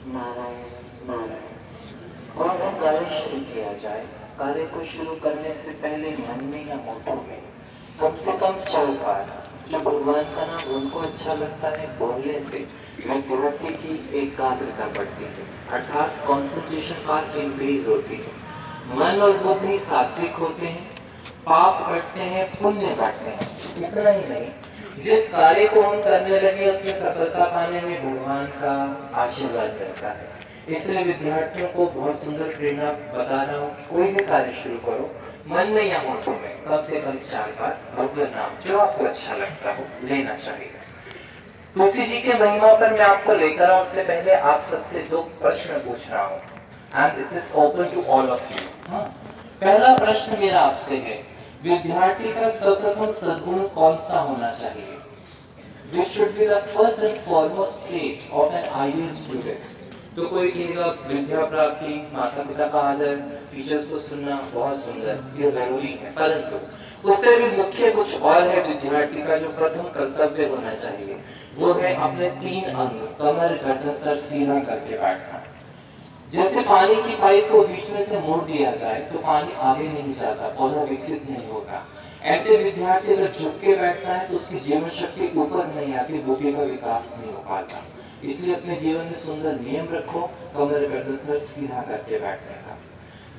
नारायण नारायण। और वह कार्य शुरू किया जाए। कार्य को शुरू करने से पहले मन में या मोटो में कम से कम 4 बार जो भगवान का नाम उनको अच्छा लगता है बोलने से विद्यार्थी की एकाग्रता बढ़ती है, अर्थात कॉन्सेंट्रेशन पावर इंक्रीज होती है, मन और बुद्धि सात्विक होते हैं, पाप घटते हैं, पुण्य बढ़ते हैं। इतना ही नहीं, जिस कार्य को हम करने लगे उसमें सफलता पाने में भगवान का आशीर्वाद रहता है। इसलिए विद्यार्थियों को बहुत सुंदर प्रेरणा बता रहा हूँ, कोई भी कार्य शुरू करो, मन में या होठों में कम से कम 4 बार भगवान नाम जो आपको अच्छा लगता हो लेना चाहिए। तुलसी जी के महिमा पर मैं आपको लेकर आऊं, उससे पहले आप सबसे 2 प्रश्न पूछ रहा हूँ, and this is open to all of you. पहला प्रश्न मेरा आपसे है, विद्यार्थी का सर्वप्रथम सद्गुण कौन सा होना चाहिए? Which should be the first and foremost trait of an ideal student? तो कोई कहेगा विद्या प्राप्ति, माता पिता का आदर, टीचर्स को सुनना, बहुत सुंदर, ये जरूरी है, परंतु उससे भी मुख्य कुछ और है विद्यार्थी का जो प्रथम कर्तव्य होना चाहिए, वो है अपने 3 अंग कमर गर्दन सर सीधा करके बैठना। जैसे पानी की पाइप को बीच में से मोड़ दिया जाए तो पानी आगे नहीं जाता, पौधा विकसित नहीं होगा। ऐसे विद्यार्थी अगर झुक के बैठता है तो उसकी जीवन शक्ति ऊपर नहीं आती, बुद्धि का विकास नहीं हो पाता। इसलिए अपने जीवन में सुंदर नियम रखो, कमर गर्दन सर सीधा करके बैठने का।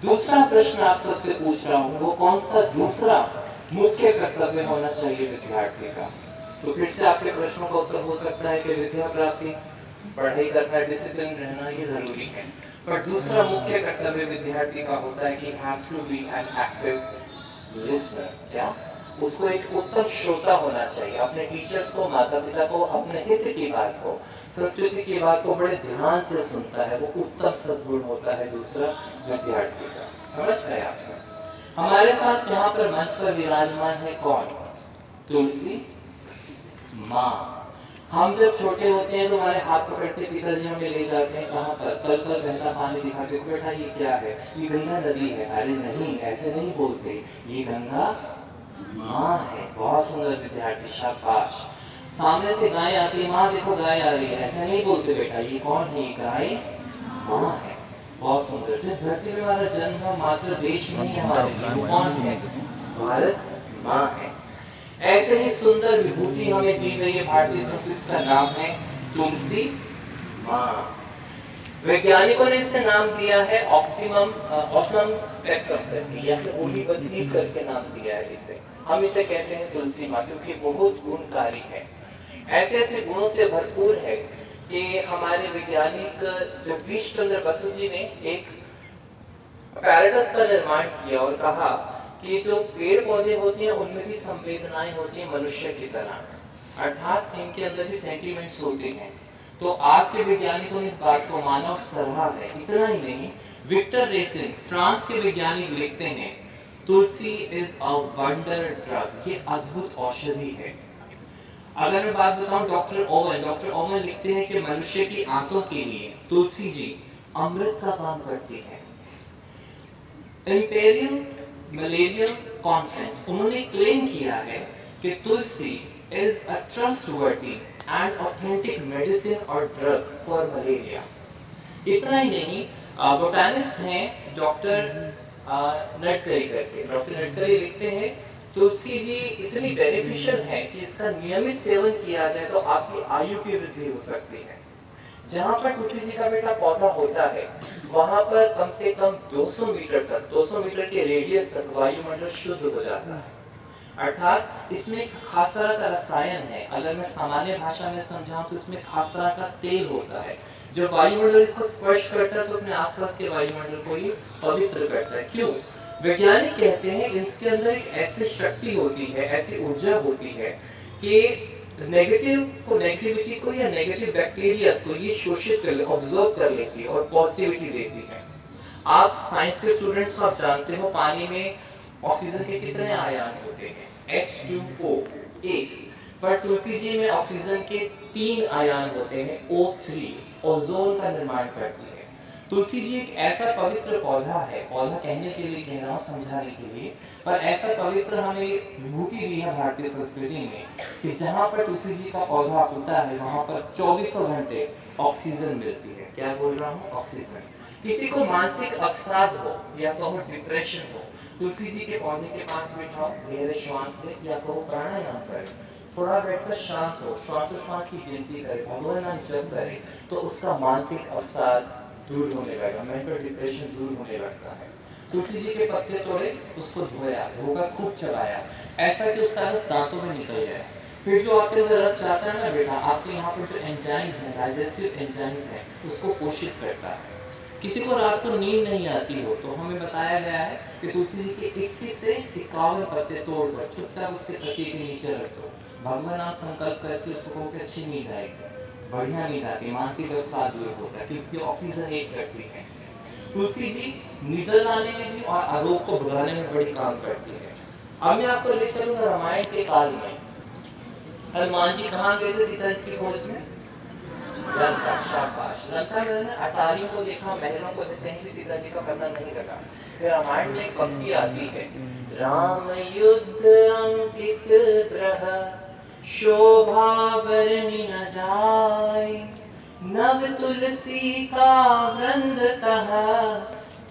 दूसरा प्रश्न आप सबसे पूछ रहा हूँ, वो कौन सा दूसरा मुख्य कर्तव्य होना चाहिए विद्यार्थी का? तो फिर से आपके प्रश्नों का उत्तर हो सकता है कि विद्या प्राप्ति, पढ़ाई करना, डिसिप्लिन रहना, ये जरूरी है, पर दूसरा मुख्य कर्तव्य विद्यार्थी का होता है कि has to be an active listener. क्या? उसको एक उत्तम श्रोता होना चाहिए, अपने टीचर्स को, माता पिता को, अपने हित की बात को, संस्कृति की बात को बड़े ध्यान से सुनता है, वो उत्तम सद्गुण होता है दूसरा विद्यार्थी का। समझ गए आप? हमारे साथ यहाँ पर मंच पर विराजमान है कौन? तुलसी माँ। हम जब छोटे होते हैं तो हमारे हाथ पकड़ते पिताजी हमें ले जाते हैं कहाँ पर? कल कल बहता पानी दिखाते, बेटा ये क्या है? ये गंगा नदी है। अरे नहीं, ऐसे नहीं बोलते, ये गंगा माँ है। बहुत सुंदर विद्यार्थी, शाबाश। सामने से गाय आती है, माँ देखो गाय आ रही है, ऐसे नहीं बोलते बेटा, ये कौन है? ये गाय माँ है। बहुत सुंदर। जिस धरती में हमारा जन्म है, मात्र देश में ही हमारे लिए कौन है? भारत माँ है। ऐसे ही सुंदर विभूति हमें दी गई है भारतीय संस्कृति का नाम है तुलसी माँ। वैज्ञानिकों ने इसे नाम दिया है ऑप्टिमम ऑसम स्पेक्ट्रम से, या फिर ओली वसील करके नाम दिया है इसे। हम इसे कहते हैं तुलसी माँ क्योंकि बहुत गुणकारी है, ऐसे ऐसे गुणों से भरपूर है कि हमारे वैज्ञानिक जगदीश चंद्र बसु जी ने एक पैराडाइस का निर्माण किया और कहा कि जो पेड़ पौधे होते हैं उनमें भी संवेदनाएं होती हैं मनुष्य की तरह, अर्थात इनके अंदर भी सेंटिमेंट्स होते हैं। तो आज के वैज्ञानिकों ने इस बात को माना और सराहा है। इतना ही नहीं, विक्टर रेसिन फ्रांस के वैज्ञानिक लिखते हैं तुलसी इज अ वंडर ड्रग, ये अद्भुत औषधि है। अगर मैं बात बताऊं डॉक्टर ओवन लिखते हैं कि मनुष्य की आंतों के लिए तुलसी जी अमृत का काम करती है। इंपीरियल मलेरियल कॉन्फ्रेंस उन्होंने क्लेम किया है कि tulsi is a trustworthy and authentic medicine और ड्रग फॉर मलेरिया। इतना ही नहीं, बोटानिस्ट हैं डॉक्टर नटकरी करके, डॉक्टर नटकरी लिखते हैं तुलसी जी इतनी बेनिफिशियल है कि इसका नियमित सेवन किया जाए तो आपकी आयु की वृद्धि हो सकती है। जहाँ पर तुलसी जी का बेटा पौधा होता है वहां पर कम से कम 200 मीटर तक, 200 मीटर के रेडियस तक वायुमंडल शुद्ध हो जाता है। अर्थात इसमें एक खास तरह का रसायन है, अगर मैं सामान्य भाषा में समझाऊं तो इसमें खास तरह का तेल होता है जो वायुमंडल को स्पर्श करता है तो अपने आसपास के वायुमंडल को ही पवित्र करता है। क्यों? वैज्ञानिक कहते हैं इसके अंदर एक ऐसी शक्ति होती है, ऐसी ऊर्जा होती है कि नेगेटिविटी को या नेगेटिव बैक्टीरिया को ये शोषित कर ले, ऑब्जर्व कर लेती है और पॉजिटिविटी देती है। आप साइंस के स्टूडेंट्स को आप जानते हो पानी में ऑक्सीजन के कितने आयन होते हैं? H2O, एक। पर तुलसी जी में ऑक्सीजन के 3 आयन होते हैं, O3, ओजोन का निर्माण करती है। तुलसी जी एक ऐसा पवित्र पौधा है, पौधा कहने के लिए कह रहा हूँ, समझाने के लिए, पर ऐसा पवित्र हमें विभूति दी है भारतीय संस्कृति में कि जहाँ पर तुलसी जी का पौधा होता है वहाँ पर 24 घंटे ऑक्सीजन मिलती है। क्या बोल रहा हूँ? ऑक्सीजन। किसी को मानसिक अवसाद हो या कहो डिप्रेशन हो, तुलसी जी के पौधे के पास बैठाओ, गहरे श्वास ले या कहो प्राणायाम करें, थोड़ा बैठकर शांत हो, श्वासोश्वास की गिनती करे, भगवान नाम जप करे, तो उसका मानसिक अवसाद दूर होने लगा, मेंटल डिप्रेशन दूर होने लगता है। तुलसी जी के पत्ते तोड़े, उसको धोया, धोकर खूब चबाया, ऐसा कि उसका रस दांतों में निकल जाए। फिर जो आपके अंदर रस जाता है ना बेटा, आपके यहाँ पर जो एंजाइम है, डाइजेस्टिव एंजाइम्स है, उसको पोषित करता है। किसी को रात को नींद नहीं आती हो तो हमें बताया गया है कि तुलसी जी के 21 से 51 पत्ते तोड़कर चुपचाप उसके तकिए के नीचे रख दो, भगवान आप संकल्प करके उसको कहो कि अच्छी नींद आएगी, बढ़िया नींद आती, मानसिक अवसाद दूर होता है, क्योंकि ऑक्सीजन एक करती है। तुलसी जी नींद लाने में भी और आरोग्य को बढ़ाने में बड़ी काम करती है। अब मैं आपको ले चलूंगा रामायण के काल में। हनुमान जी कहाँ गए थे सीता जी की खोज में? लंका। शाबाश। लंका में अटारियों को देखा, महलों को देखते हैं, सीता जी का पता नहीं लगा। फिर रामायण में एक पंक्ति आती है, राम युद्ध अंकित ग्रह शोभा वर्णि न जाय, नव तुलसी का वृंद कहा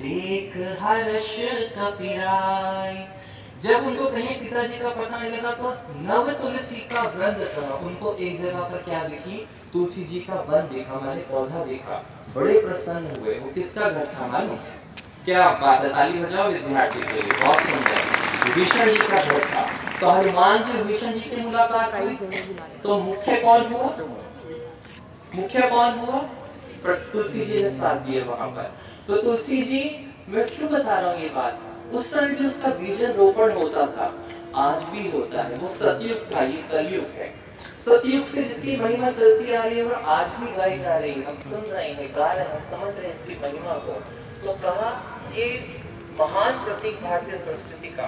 देख हर्ष कपिराय। जब उनको कहीं सीता जी का पता नहीं लगा तो नव तुलसी का वृंद कहा, उनको एक जगह पर क्या दिखी? तुलसी जी का वन देखा, मैंने पौधा देखा, बड़े प्रसन्न हुए। वो किसका घर था मालूम? क्या बात है, ताली बजाओ विद्यार्थी के लिए, बहुत सुंदर। विभीषण जी का घर था। तो हनुमान जी विभीषण जी की मुलाकात हुई तो मुख्य कौन हुआ? मुख्य कौन हुआ? तुलसी जी ने साथ दिया वहां पर। तो तुलसी जी, मैं क्यों बता रहा हूँ ये बात, उस समय भी उसका बीजन रोपण होता था, आज भी होता है। वो सतयुग था, ये कलयुग है। सतयुग से जिसकी महिमा चलती आ रही है और आज भी गाई जा रही है, हम सुन रहे हैं, गा रहे हैं, समझ रहे हैं इसकी महिमा को। तो कहा ये महान प्रतीक भारतीय संस्कृति का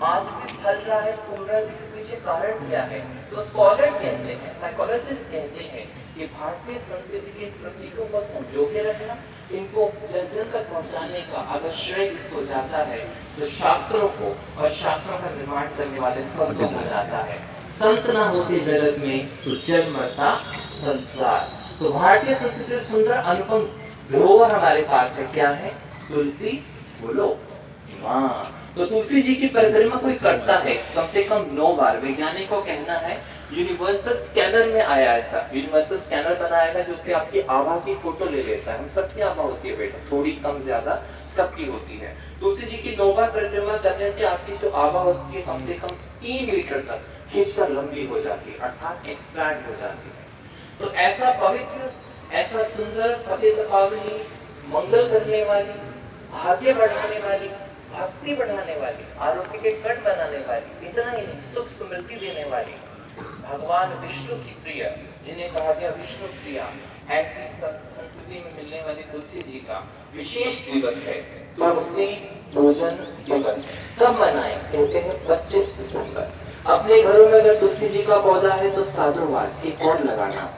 आज भी फल रहा है, फूल रहा है। इसके पीछे कारण क्या है? तो स्कॉलर कहते हैं, साइकोलॉजिस्ट कहते हैं कि भारतीय संस्कृति के प्रतीकों को संजो के रखना, इनको जन जन तक पहुंचाने का अगर श्रेय इसको जाता है तो शास्त्रों को और शास्त्रों का निर्माण करने वाले संतों को जाता है। संत ना होते जगत में तो जग मरता संसार। तो भारतीय संस्कृति सुंदर अनुपम धरोहर हमारे पास है। क्या है? तुलसी। बोलो माँ। तो तुलसी जी की परिक्रमा कोई करता है कम से कम 9 बार। वैज्ञानिक को कहना है, यूनिवर्सल स्कैनर में आया ऐसा, यूनिवर्सल स्कैनर बनाएगा जो कि आपकी आभा की फोटो ले लेता है। हम सबकी आभा होती है बेटा, थोड़ी कम ज्यादा सबकी होती है। तुलसी जी की 9 बार परिक्रमा करने से आपकी जो आभा होती है कम से कम 3 मीटर तक खींचकर लंबी हो जाती है, अर्थात एक्सपैंड हो जाती है। तो ऐसा पवित्र, ऐसा सुंदर, पवित्र पावनी, मंगल करने वाली, भाग्य बढ़ाने वाली, भक्ति बढ़ाने वाली, आरोग्य के कण बनाने वाली, इतना ही नहीं सुख समृद्धि देने वाली, भगवान विष्णु की प्रिय, जिन्हें कहा गया विष्णु प्रिया, ऐसी संस्कृति में मिलने वाली तुलसी जी का विशेष दिवस है तुलसी पूजन दिवस। कब मनाएं? कहते हैं 25 दिसंबर। अपने घरों में अगर तुलसी जी का पौधा है तो साधुवाद एक और लगाना,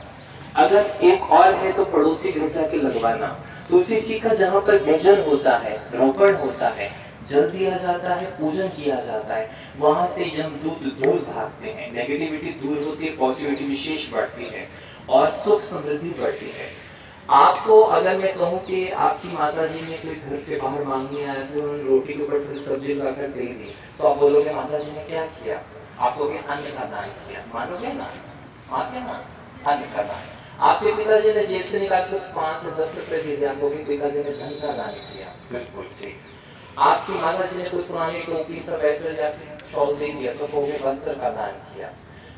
अगर एक और है तो पड़ोसी घर जाके लगवाना। तुलसी जी का जहाँ पर भजन होता है, रोपण होता है, जल दिया जाता है, पूजन किया जाता है, वहां से यमदूत दूर भागते हैं, नेगेटिविटी दूर होती है, पॉजिटिविटी विशेष बढ़ती है और सुख समृद्धि बढ़ती है। आपको अगर मैं कहूँ कि आपकी माता जी ने कोई घर के बाहर मांगने आए थे, उन्होंने रोटी के ऊपर थोड़ी सब्जी लगाकर दे दी, तो आप बोलोगे माता जी ने क्या किया? आप बोलोगे अन्न का दान किया। मानोगे ना? मानोगे ना? अन्न का दान। आपके पिताजी ने जेब से निकाल के 5 से 10 रुपए दे दिया, आपके पिताजी ने धन का दान किया। बिल्कुल ठीक। आपकी माता जी ने कोई पुरानी टोपी स्वेटर या शॉल दे दिया तो वो वस्त्र का दान किया।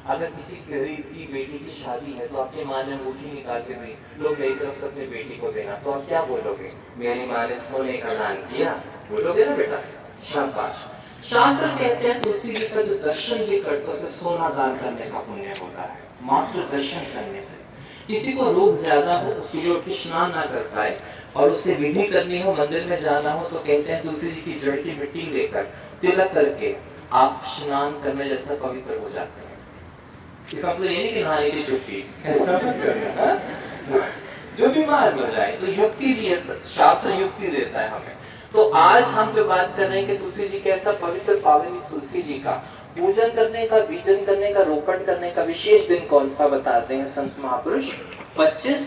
अगर किसी गरीब की बेटी की शादी है तो आपकी माँ ने अंगूठी निकाल के दी, लोग गई तरफ से अपनी बेटी को देना, तो आप क्या बोलोगे? मेरी माँ ने सोने का दान किया, बोलोगे ना बेटा? शाबाश। शास्त्र कहते हैं तुलसी जी का जो दर्शन भी करते उसे सोना दान करने का पुण्य होता है, मात्र दर्शन करने से। किसी को रोग ज्यादा हो, सुबह उठ के स्नान ना कर पाए और उसे विधि करनी हो, मंदिर में जाना हो, तो कहते हैं तुलसी जी की जड़ की मिट्टी लेकर तिलक करके आप स्नान करने जैसा पवित्र हो जाते हैं। इसका मतलब ये नहीं कि नहाने की छुट्टी, ऐसा मत करना। जो बीमार हो जाए। तो युक्ति दी है, शास्त्र युक्ति देता है हमें। तो आज हम जो बात कर रहे हैं कि तुलसी जी कैसा पवित्र पावन तुलसी जी का पूजन करने का, बीजन करने का, रोपण करने का विशेष दिन कौन सा बताते हैं संत महापुरुष? 25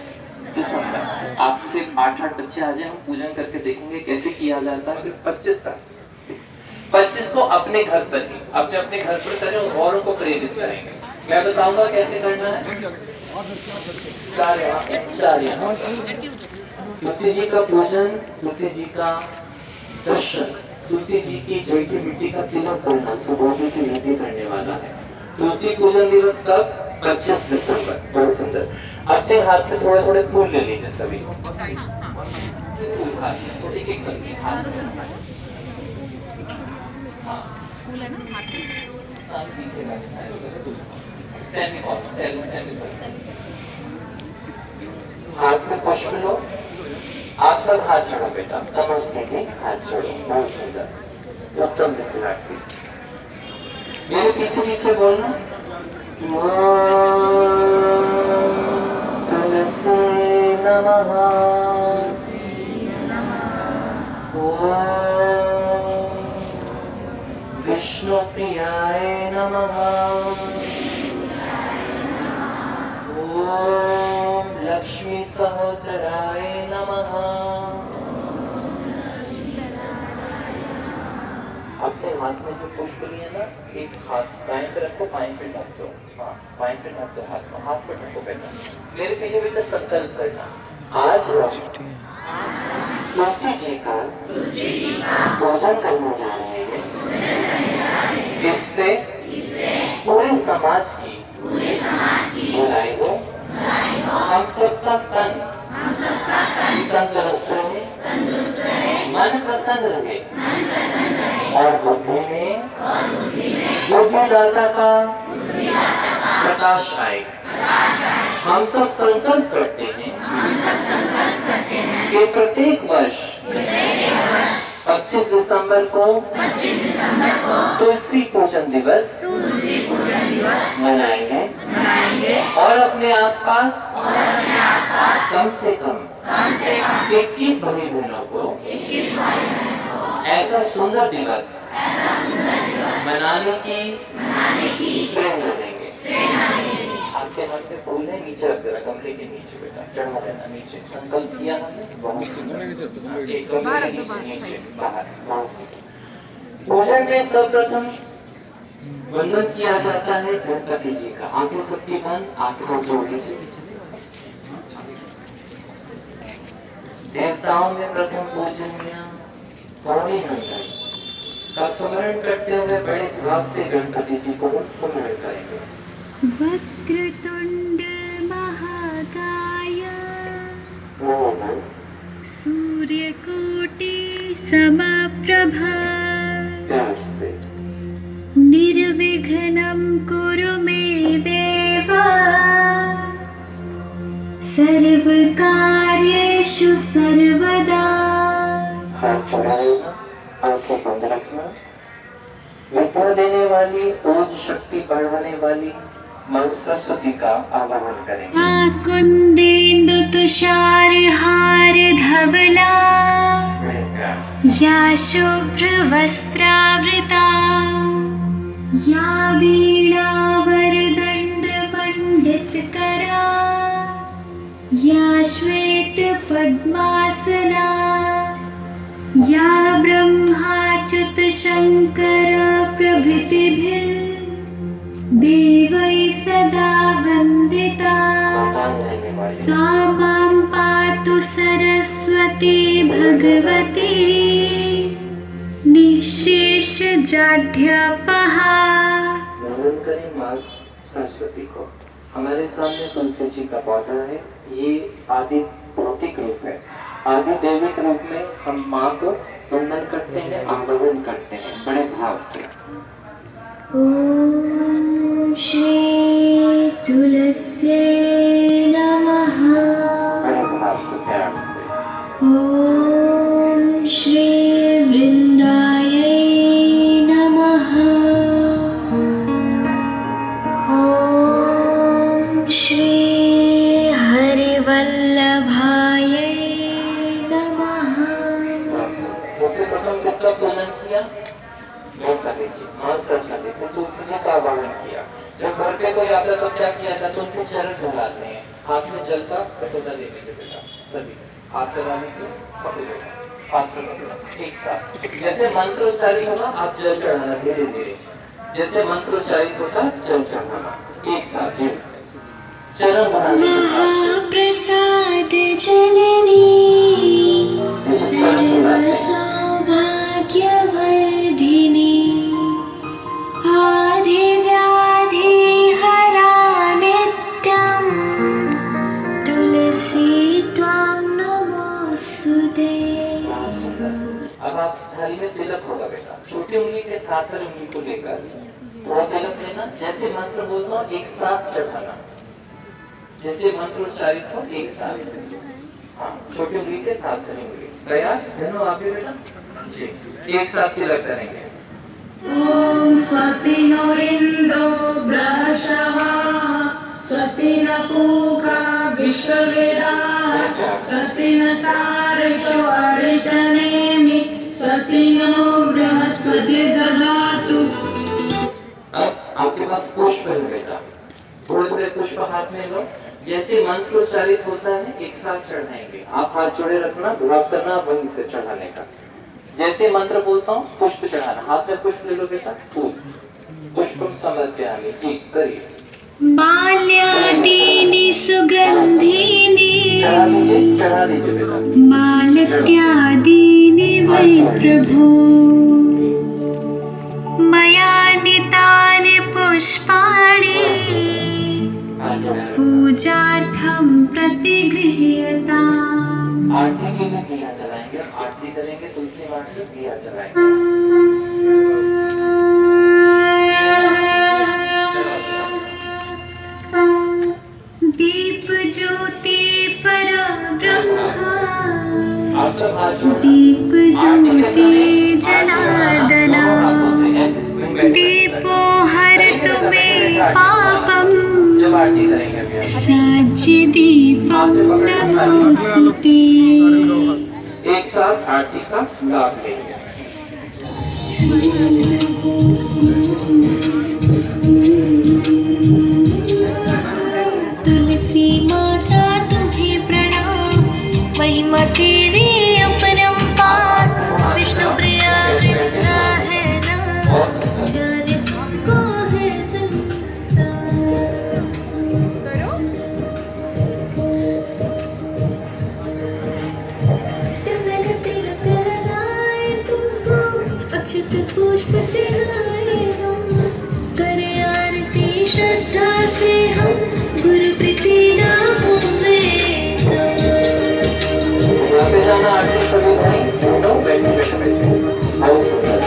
दिसंबर। आपसे 8-8 बच्चे आ जाए, हम पूजन करके देखेंगे कैसे किया जाता है। फिर 25 को अपने घर पर ही, अपने घर पर करें और औरों को प्रेरित करेंगे। मैं बताऊंगा कैसे करना है। तुलसी जी का पूजन, तुलसी जी का दर्शन, तुलसी जी की जड़ की मिट्टी का तिलक करना सुबह की विधि करने वाला है। तुलसी पूजन दिवस कब? 25 दिसंबर। बहुत सुंदर। अपने हाथ में थोड़े थोड़े फूल ले लीजिए सभी। फूल हाथ में, एक एक करके हाथ में। फूल है ना हाथ में। हाथ में पुष्प लो। आप सब हाथ जोड़ो बेटा, नमस्ते के हाथ जोड़ो। बहुत सुंदर, उत्तम विद्यार्थी। मेरे पीछे पीछे बोलना। तुलसी नमः, विष्णु प्रियाय नमः, ओम लक्ष्मी सहोदराय नमः। अपने हाथ में जो पुष्प लिए ना, एक हाथ दाएं पे रखो, बाएं पे ढक दो। हाँ, बाएं पे ढक दो हाथ में, हाथ पे ढको बेटा। मेरे पीछे पीछे संकल्प करना। आज हम तुलसी जी का पूजन करने जा रहे हैं। इससे पूरे समाज की भलाई हो, हम सबका तन तंदुरुस्त रहे, मन प्रसन्न रहे और बुद्धि में बुद्धिदाता का प्रकाश आए। हम सब संकल्प करते हैं कि प्रत्येक वर्ष 25 दिसंबर को तुलसी पूजन दिवस मनाएंगे और अपने आसपास कम से कम 21 भाई बहनों को ऐसा सुंदर दिवस मनाने की प्रेरणा देंगे। आपके हाथ में फूल है, नीचे रख देना, गमले के नीचे बेटा, चढ़ा देना नीचे। संकल्प किया हमने, बहुत बाहर। पूजन में सर्वप्रथम वंदन किया जाता है गणपति जी का। आंखें सबकी बंद, आंखें जोड़ लीजिए। देवताओं में प्रथम पूजनीय गौरी नंदन का स्मरण करते हुए बड़े भाव से गणपति जी को स्मरण करेंगे। वक्रतुंड महाकाय सूर्यकोटि समप्रभा निर्विघ्नं कुरु मे देव सर्वकार्येषु सर्वदा। हाथ बढ़ाएगा, आंखें बंद रखना। विद्या देने वाली, ओज शक्ति बढ़ाने वाली मां सरस्वती का आवाहन करेंगे। कुंदेन्दु तुषार हार धवला या शुभ्र वस्त्रावृता या वीणा वरदंड पंडितकरा या श्वेत पद्मासना या ब्रह्माच्युत शंकर प्रभृतिभिः देवैः सदा वन्दिता। सा मां पातु सरस्वती भगवती निःशेष जाड्यापहा। नमन करें मां सरस्वती को। हमारे सामने तुलसी जी का पौधा है। ये आदि भौतिक रूप है। आदि दैविक रूप में हम माँ को वंदन करते हैं, आवाहन करते हैं बड़े भाव से। ओम श्री तुलसी नमः। बड़े भाव से, प्यार से। ओम श्री वृंदाय नमः। ओम श्री हरिवल्लभा किया? धोखा दीजिए, सच न दीजिए। तुलसी जी का वर्णन किया। जब घर पे कोई आता तो क्या किया जाता? उनके चरण धुलाते हैं, हाथ में जल का कटोरा दे दीजिए बेटा, सभी हाथ लगा लीजिए, पकड़ो, हाथ में पकड़ो एक साथ। जैसे मंत्र उच्चारित होगा आप जल चढ़ाना धीरे धीरे, जैसे मंत्र उच्चारित होता जल चढ़ाना एक साथ जी। चरण बनाने के बाद महाप्रसाद जननी सर्व सौभाग्यवर्धिनी आदिव्याधि हरा नित्यं तुलसी त्वां नमोस्तुते। अब आप थाली में तिलक होगा बेटा, छोटी उंगली के साथ वाली उंगली को लेकर थोड़ा तिलक लेना, जैसे मंत्र बोलता हूँ एक साथ चढ़ाना, जैसे मंत्र उच्चारित हो एक साथ, हाँ छोटी उंगली के साथ वाली उंगली। तैयार? दोनों आप भी बेटा जी, एक साथ तिलक करेंगे। ओम स्वस्ति नो इंद्रो बृहस्पतिः स्वस्ति न पूषा विश्ववेदाः स्वस्ति नस्तार्क्ष्यो अरिष्टनेमि स्वस्ति नो बृहस्पतिर्दधातु। अब आपके पास पुष्प है बेटा, थोड़े थोड़े पुष्प हाथ में लो, जैसे मंत्र उच्चारित होता है एक साथ चढ़ाएंगे। आप हाथ जोड़े रखना, भाव करना वहीं से चढ़ाने का। जैसे मंत्र बोलता हूँ पुष्प चढ़ाना, हाथ में पुष्प ले लो बेटा, फूल पुष्पम समर्पयामि जी करिए। माल्यादीनि सुगन्धीनि चढ़ा लीजिए बेटा। मालत्यादीनि वै प्रभो मया नीतानि पुष्पाणि पूजार्थं प्रतिगृह्यताम्। आरती के लिए दिया जलाएंगे, आरती करेंगे, तुलसी माँ के दिया जलाएंगे। दीप ज्योति परब्रह्म दीप ज्योति जनार्दन दीपो हरतु मे पापम् साज्य दीपं नमोस्तुते। एक साथ आरती का लाभ लेंगे। तुलसी माता तुझे प्रणाम, महिमा तेरी अपरंपार। विष्णु प्रिया वृंदा है नाम, जाने को है संसार। जब मैंने तिलक लगाए तुमको, अक्षत पुष्प चढ़ाए हम, करे आरती श्रद्धा से हम, गुरु प्रीति नामों में जाना आरती सभी भाई दोनों बैठे बहुत सुंदर।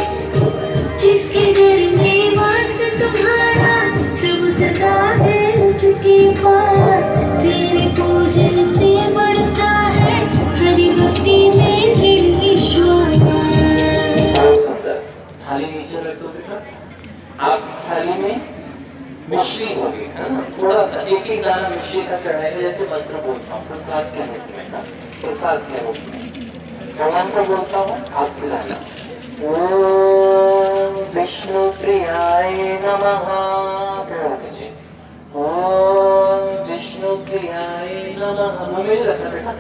जिसके घर में वास तुम्हारा, प्रभु सदा है उसके पास। तेरे पूजन से बढ़ता है हरि भक्ति में दृढ़ विश्वास। बहुत सुंदर। थाली नीचे रख दो बेटा। आप थाली में मिश्री होगी है ना, थोड़ा सा एक एक दाना मिश्री का चढ़ाएंगे, जैसे मंत्र बोलता हूँ प्रसाद के रूप में ना, प्रसाद के रूप में जो मंत्र बोलता हूँ आप खिलाना। ओम विष्णु प्रियाय नमः, ओम विष्णु प्रियाय नमः, मुंह में रखना बेटा।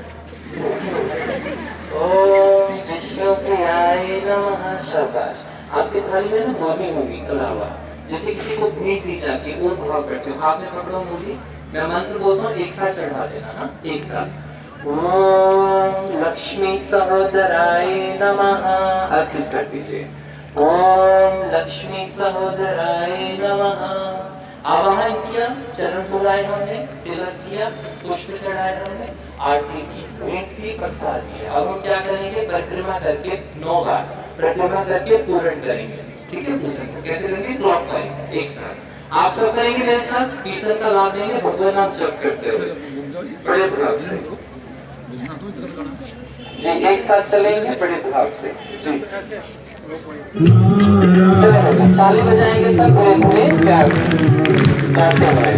ओम विष्णु प्रियाय नमः। शाबाश। आपकी थाली में ना बोली होगी अलावा, जैसे किसी को भेंट दी जाती है, ओम भाव करते हो, हाथ में पकड़ो मूली, मैं मंत्र बोलता हूँ एक साथ चढ़ा देना ना, एक साथ। ओम लक्ष्मी सहोदराय नमः, अर्पित कर दीजिए। ओम लक्ष्मी सहोदराय नमः। आवाहन किया, चरण धुलाए हमने, तिलक किया, पुष्प चढ़ाए हमने, आरती की, भेंट की, प्रसाद किया। अब हम क्या करेंगे? परिक्रमा करके 9 बार परिक्रमा करके पूर्ण करेंगे, ठीक है? पूर्ण कैसे करेंगे? क्लॉकवाइज एक साथ। आप सब करेंगे मेरे साथ, कीर्तन का लाभ लेंगे, भगवान नाम जप करते हुए बड़े भाव से जी, एक साथ चलेंगे बड़े भाव से जी। ताली बजाएंगे सब पूरे प्यार से गाते हुए।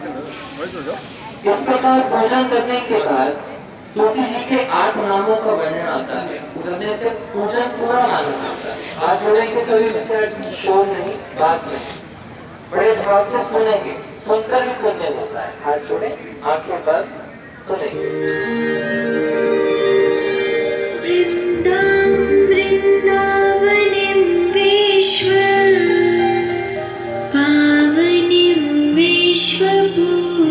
इस प्रकार पूजन करने के बाद तुलसी जी के 8 नामों का वर्णन आता है। उतरने से पूजन पूरा माना जाता है। आज जोड़ेंगे सभी विषय, शोर नहीं, बात नहीं, बड़े भाव से सुनेंगे, सुनकर भी पुण्य होता है। हाथ जोड़े, आंखें बंद, सुनेंगे। वृंदावनिं विश्व पावनिं विश्वपूजिता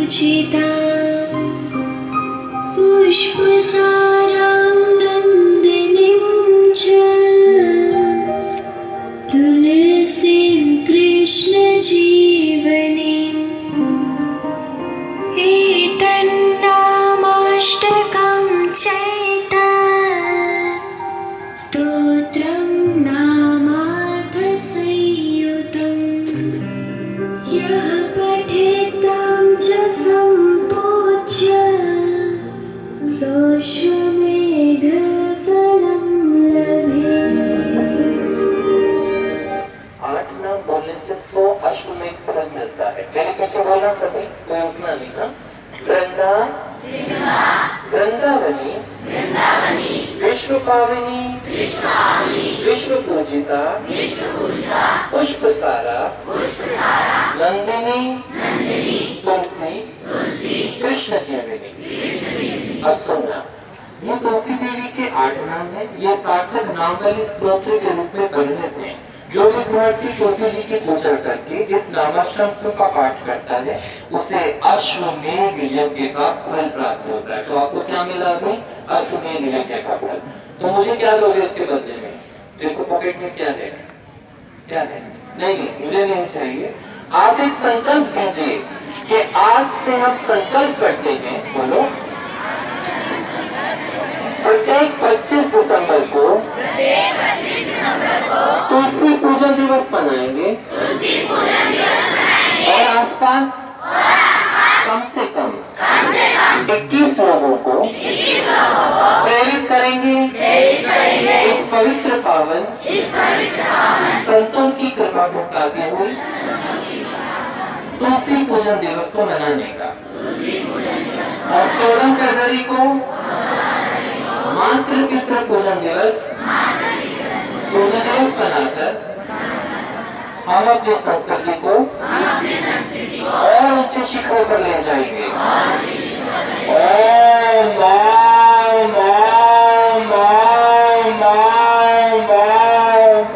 पुष्पसारां नन्दिनीं च तुलसीं कृष्णजीवनीम् एतन्नामाष्टकं चैतन्य स्तोत्रं नामार्थसंयुतं यः पठेतं च सम्पूज्य सोऽश्वमेधफलं लभेत्। 8 नाम बोलने से 100 अश्वमेध फल मिलता है। मेरे पीछे बोलना सभी, कोई उठना नहीं ना। वृंदावनी विश्व पावनी विश्व पूजिता पुष्पसारा नंदिनी तुलसी कृष्ण जीवनी। अब सुनना, ये तुलसी देवी के 8 नाम है। ये सार्थक नाम वाले स्तोत्र के रूप में परिणत है। जो विद्यार्थी तुलसी जी की पूजा करके इस नामाष्टक का पाठ करता है, उसे अश्वमेध यज्ञ का फल प्राप्त होता है। तो आपको क्या मिला अभी? अश्वमेध यज्ञ का फल। तो मुझे क्या दोगे इसके बदले में? देखो पॉकेट में क्या है? क्या है? नहीं, मुझे नहीं चाहिए। आप एक संकल्प कीजिए कि आज से हम संकल्प करते हैं, बोलो, प्रत्येक 25 दिसंबर को तुलसी पूजन दिवस मनाएंगे और आसपास कम से कम 21 लोगों को प्रेरित करेंगे इस पवित्र पावन संतों की कृपा भुगताते हुए तुलसी पूजन दिवस को मनाने का। और 14 फरवरी को मातृ पितृ पूजन दिवस बनाकर हम अपनी संस्कृति को और ऊंचे शिखरों पर ले जाएंगे।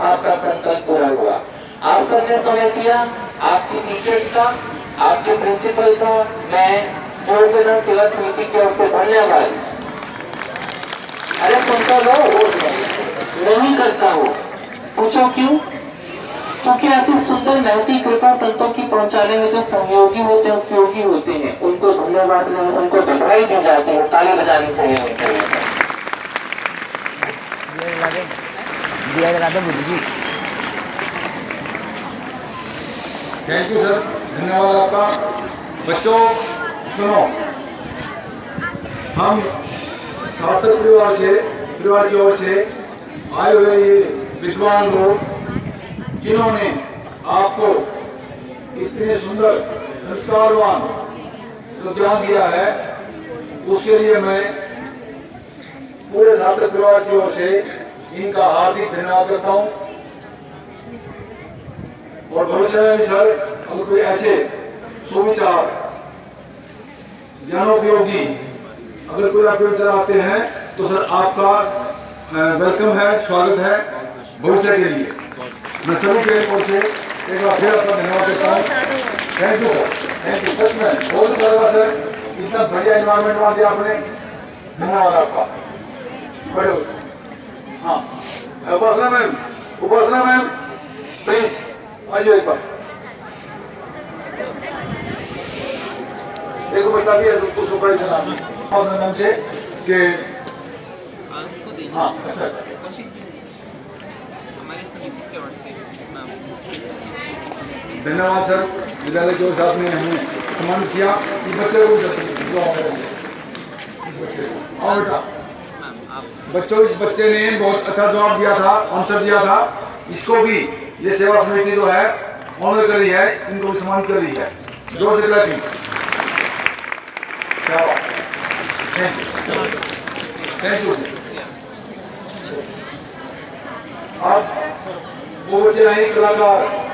आपका संकल्प पूरा हुआ। आप सबने समय दिया, आपकी टीचर्स का, आपके प्रिंसिपल का मैं योजना सेवा समिति की ओर से धन्यवाद। अरे सुनता लो, नहीं करता हूँ। पूछो क्यों? क्योंकि ऐसी सुंदर महती कृपा संतों की पहुंचाने में जो सहयोगी होते हैं, उपयोगी होते हैं, उनको धन्यवाद नहीं, उनको बधाई दी जाती है, ताली बजानी चाहिए उनके लिए। थैंक यू सर, धन्यवाद आपका। बच्चों सुनो, हम सार्थक परिवार की ओर से आए हुए ये विद्वान लोग जिन्होंने आपको इतने सुंदर संस्कारवान जो ज्ञान दिया है, उसके लिए मैं पूरे सार्थक परिवार की ओर से इनका हार्दिक धन्यवाद करता हूँ। और भविष्य में भी सर अगर कोई ऐसे सुविचार ज्ञानोपयोगी अगर कोई आपके विचार आते हैं तो सर आपका वेलकम है, स्वागत है भविष्य के लिए। मैं सभी के ओर से एक बार फिर आपका धन्यवाद करता हूँ। Thank you sir, thank you. सच में बहुत धन्यवाद सर, इतना बढ़िया एनवायरमेंट बना दिया आपने, धन्यवाद आपका। बड़े हाँ, उपासना मैम प्लीज आइए एक बार। एक बच्चा भी है उसको बड़े नाम से कि हाँ अच्छा धन्यवाद सर। विद्यालय के साथ में हमें सम्मानित किया। इस बच्चे को बेटा बच्चों, इस बच्चे ने बहुत अच्छा जवाब दिया था, आंसर दिया था। इसको भी ये सेवा समिति जो है ऑनर कर रही है, इनको भी सम्मानित कर रही है। जोर से क्लैपिंग। Thank you. अब वो बच्चे आए कलाकार